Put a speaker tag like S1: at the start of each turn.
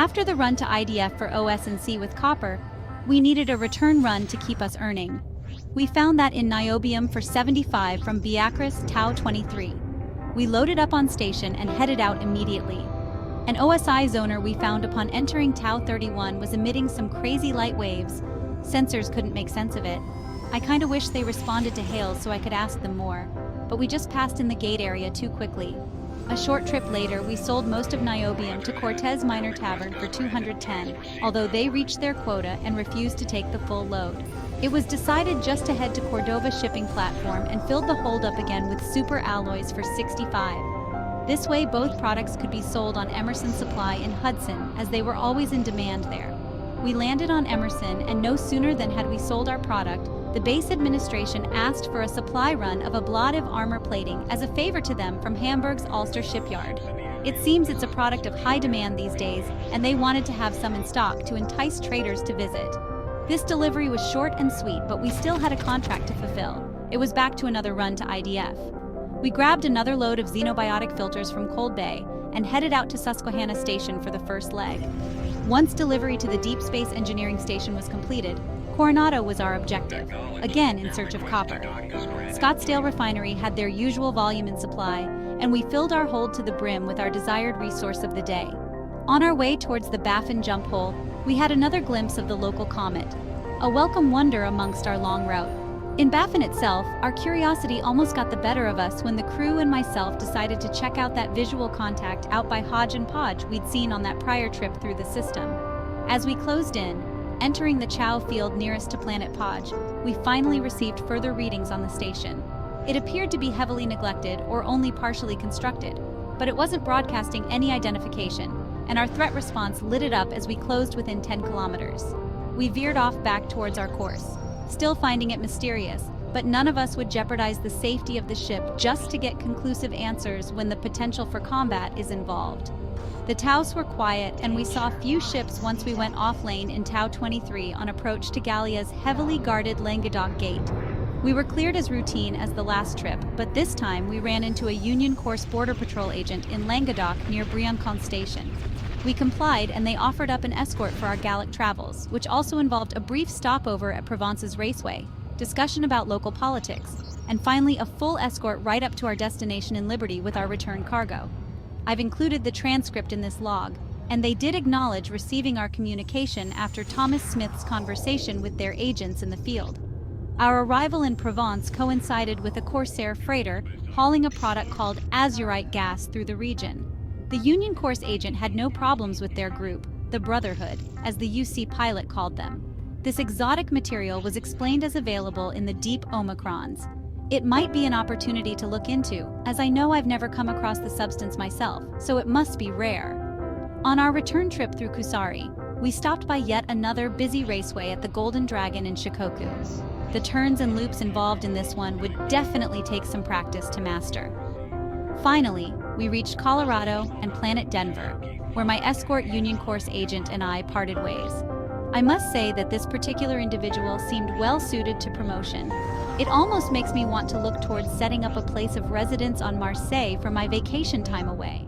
S1: After the run to IDF for OS&C with copper, we needed a return run to keep us earning. We found that in niobium for 75 from Beatrice Tau 23. We loaded up on station and headed out immediately. An OSI zoner we found upon entering Tau 31 was emitting some crazy light waves. Sensors couldn't make sense of it. I kinda wish they responded to hails so I could ask them more, but we just passed in the gate area too quickly. A short trip later, we sold most of niobium to Cortez Minor Tavern for 210, although they reached their quota and refused to take the full load. It was decided just to head to Cordova shipping platform and filled the holdup again with super alloys for 65. This way, both products could be sold on Emerson Supply in Hudson, as they were always in demand there. We landed on Emerson, and no sooner than had we sold our product, the base administration asked for a supply run of ablative armor plating as a favor to them from Hamburg's Ulster shipyard. It seems it's a product of high demand these days, and they wanted to have some in stock to entice traders to visit. This delivery was short and sweet, but we still had a contract to fulfill. It was back to another run to IDF. We grabbed another load of xenobiotic filters from Cold Bay and headed out to Susquehanna Station for the first leg. Once delivery to the Deep Space Engineering Station was completed, Coronado was our objective, again in search of copper. Scottsdale Refinery had their usual volume in supply, and we filled our hold to the brim with our desired resource of the day. On our way towards the Baffin jump hole, we had another glimpse of the local comet, a welcome wonder amongst our long route. In Baffin itself, our curiosity almost got the better of us when the crew and myself decided to check out that visual contact out by Hodge and Podge we'd seen on that prior trip through the system. As we closed in, entering the Chow field nearest to Planet Podge, we finally received further readings on the station. It appeared to be heavily neglected or only partially constructed, but it wasn't broadcasting any identification, and our threat response lit it up as we closed within 10 kilometers. We veered off back towards our course, still finding it mysterious, but none of us would jeopardize the safety of the ship just to get conclusive answers when the potential for combat is involved. The Taus were quiet, and we saw few ships once we went off-lane in Tau 23 on approach to Gallia's heavily guarded Languedoc Gate. We were cleared as routine as the last trip, but this time we ran into a Union Course Border Patrol agent in Languedoc near Briançon Station. We complied, and they offered up an escort for our Gallic travels, which also involved a brief stopover at Provence's Raceway, discussion about local politics, and finally a full escort right up to our destination in Liberty with our return cargo. I've included the transcript in this log, and they did acknowledge receiving our communication after Thomas Smith's conversation with their agents in the field. Our arrival in Provence coincided with a Corsair freighter hauling a product called azurite gas through the region. The Union Course agent had no problems with their group, the Brotherhood, as the UC pilot called them. This exotic material was explained as available in the deep Omicrons. It might be an opportunity to look into, as I know I've never come across the substance myself, so it must be rare. On our return trip through Kusari, we stopped by yet another busy raceway at the Golden Dragon in Shikoku. The turns and loops involved in this one would definitely take some practice to master. Finally, we reached Colorado and Planet Denver, where my escort Union Course agent and I parted ways. I must say that this particular individual seemed well suited to promotion. It almost makes me want to look towards setting up a place of residence on Marseille for my vacation time away.